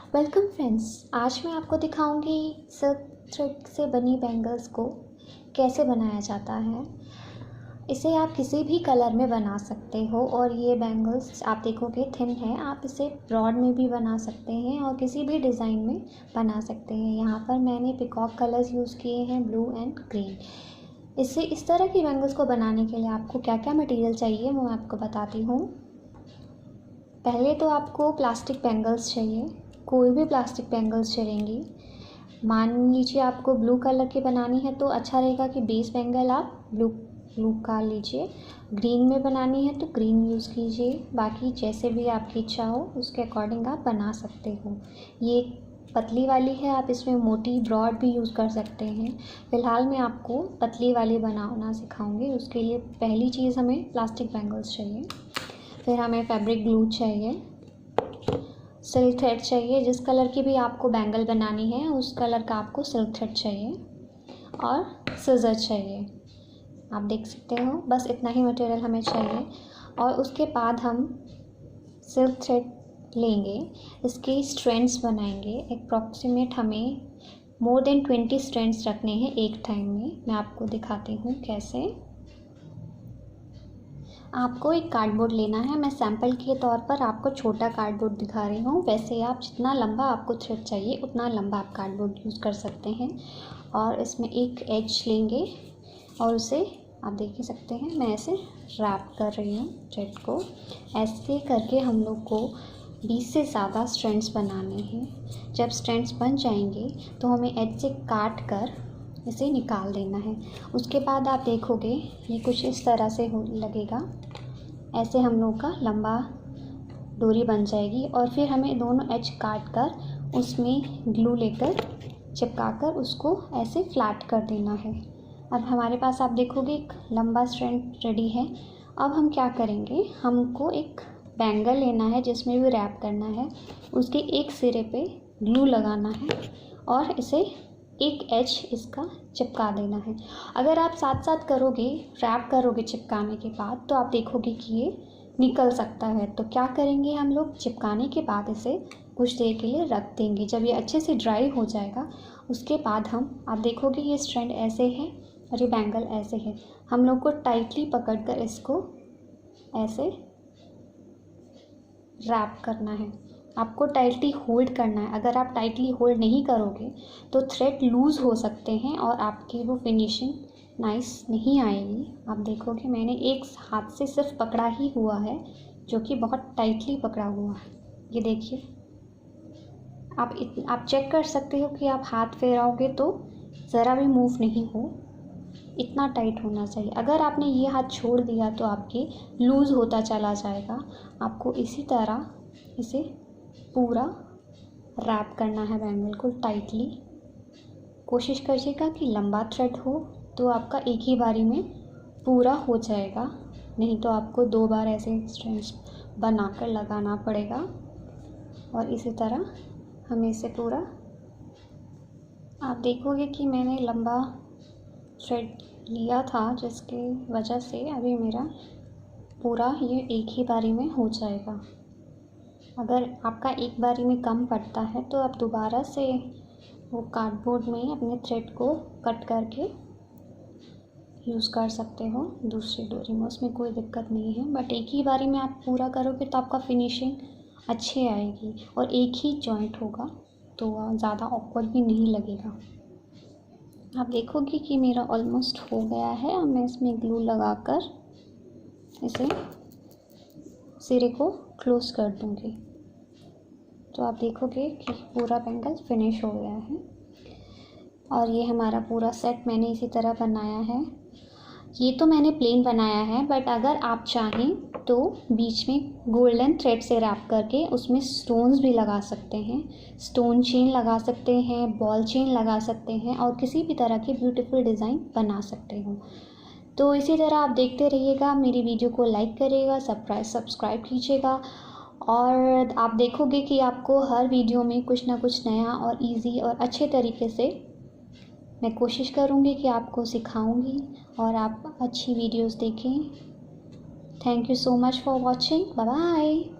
Welcome friends, आज मैं आपको दिखाऊंगी सिल्क थ्रेड से बनी बैंगल्स को कैसे बनाया जाता है। इसे आप किसी भी कलर में बना सकते हो और ये बैंगल्स आप देखोगे थिन है। आप इसे ब्रॉड में भी बना सकते हैं और किसी भी डिज़ाइन में बना सकते हैं। यहाँ पर मैंने पिकॉक कलर्स यूज़ किए हैं, ब्लू एंड ग्रीन। इससे इस तरह की बैंगल्स को बनाने के लिए आपको क्या क्या मटेरियल चाहिए वो मैं आपको बताती हूँ। पहले तो आपको प्लास्टिक बैंगल्स चाहिए, कोई भी प्लास्टिक बैंगल्स चलेंगी। मान लीजिए आपको ब्लू कलर की बनानी है तो अच्छा रहेगा कि बेस बैंगल आप ब्लू का लीजिए। ग्रीन में बनानी है तो ग्रीन यूज़ कीजिए। बाकी जैसे भी आपकी इच्छा हो उसके अकॉर्डिंग आप बना सकते हो। ये पतली वाली है, आप इसमें मोटी ब्रॉड भी यूज़ कर सकते हैं। फ़िलहाल मैं आपको पतली वाली बनाना सिखाऊंगी। उसके लिए पहली चीज़ हमें प्लास्टिक बैंगल्स चाहिए, फिर हमें फैब्रिक ग्लू चाहिए, सिल्क थ्रेड चाहिए। जिस कलर की भी आपको बैंगल बनानी है उस कलर का आपको सिल्क थ्रेड चाहिए और सिज़र चाहिए। आप देख सकते हो, बस इतना ही मटेरियल हमें चाहिए। और उसके बाद हम सिल्क थ्रेड लेंगे, इसके स्ट्रैंड्स बनाएंगे। अप्रॉक्सीमेट हमें मोर देन 20 स्ट्रैंड्स रखने हैं एक टाइम में। मैं आपको दिखाती हूँ कैसे। आपको एक कार्डबोर्ड लेना है। मैं सैम्पल के तौर पर आपको छोटा कार्डबोर्ड दिखा रही हूँ। वैसे आप जितना लंबा आपको थ्रेड चाहिए उतना लंबा आप कार्डबोर्ड यूज़ कर सकते हैं। और इसमें एक एज लेंगे और उसे आप देख ही सकते हैं, मैं ऐसे रैप कर रही हूँ थ्रेड को। ऐसे करके हम लोग को 20 से ज़्यादा स्ट्रैंड्स बनाने हैं। जब स्ट्रैंड्स बन जाएंगे तो हमें एज से काट कर इसे निकाल देना है। उसके बाद आप देखोगे ये कुछ इस तरह से हो लगेगा। ऐसे हम लोग का लंबा डोरी बन जाएगी और फिर हमें दोनों एज काट कर उसमें ग्लू लेकर चिपका कर उसको ऐसे फ्लैट कर देना है। अब हमारे पास आप देखोगे एक लंबा स्ट्रैंड रेडी है। अब हम क्या करेंगे, हमको एक बैंगल लेना है जिसमें भी रैप करना है। उसके एक सिरे पे ग्लू लगाना है और इसे एक एज इसका चिपका देना है। अगर आप साथ साथ करोगे, रैप करोगे चिपकाने के बाद, तो आप देखोगे कि ये निकल सकता है। तो क्या करेंगे हम लोग, चिपकाने के बाद इसे कुछ देर के लिए रख देंगे। जब ये अच्छे से ड्राई हो जाएगा उसके बाद आप देखोगे ये स्ट्रैंड ऐसे है और ये बैंगल ऐसे है। हम लोग को टाइटली पकड़ कर इसको ऐसे रैप करना है। आपको टाइटली होल्ड करना है। अगर आप टाइटली होल्ड नहीं करोगे तो थ्रेड लूज़ हो सकते हैं और आपकी वो फिनिशिंग नाइस नहीं आएगी। आप देखोगे मैंने एक हाथ से सिर्फ पकड़ा ही हुआ है, जो कि बहुत टाइटली पकड़ा हुआ है। ये देखिए, आप चेक कर सकते हो कि आप हाथ फेराओगे तो ज़रा भी मूव नहीं हो, इतना टाइट होना चाहिए। अगर आपने ये हाथ छोड़ दिया तो आपकी लूज़ होता चला जाएगा। आपको इसी तरह इसे पूरा रैप करना है बैंगल को टाइटली। कोशिश करिएगा कि लंबा थ्रेड हो तो आपका एक ही बारी में पूरा हो जाएगा, नहीं तो आपको 2 बार ऐसे स्ट्रैंड्स बनाकर लगाना पड़ेगा। और इसी तरह हमें इसे पूरा, आप देखोगे कि मैंने लंबा थ्रेड लिया था जिसकी वजह से अभी मेरा पूरा ये एक ही बारी में हो जाएगा। अगर आपका एक बारी में कम पड़ता है तो आप दोबारा से वो कार्डबोर्ड में अपने थ्रेड को कट करके यूज़ कर सकते हो दूसरी डोरी में, उसमें कोई दिक्कत नहीं है। बट एक ही बारी में आप पूरा करोगे तो आपका फिनिशिंग अच्छी आएगी और एक ही जॉइंट होगा तो ज़्यादा ऑकवर्ड भी नहीं लगेगा। आप देखोगे कि मेरा ऑलमोस्ट हो गया है। अब मैं इसमें ग्लू लगाकर इसे सिरे को क्लोज़ कर दूँगी तो आप देखोगे कि पूरा बैंगल फिनिश हो गया है। और ये हमारा पूरा सेट मैंने इसी तरह बनाया है। ये तो मैंने प्लेन बनाया है, बट अगर आप चाहें तो बीच में गोल्डन थ्रेड से रैप करके उसमें स्टोन्स भी लगा सकते हैं। स्टोन चेन लगा सकते हैं, बॉल चेन लगा सकते हैं और किसी भी तरह की ब्यूटीफुल डिज़ाइन बना सकते हो। तो इसी तरह आप देखते रहिएगा, मेरी वीडियो को लाइक करिएगा, सब्सक्राइब कीजिएगा और आप देखोगे कि आपको हर वीडियो में कुछ ना कुछ नया और इजी और अच्छे तरीके से मैं कोशिश करूँगी कि आपको सिखाऊंगी और आप अच्छी वीडियोस देखें। Thank you so much for watching. Bye bye.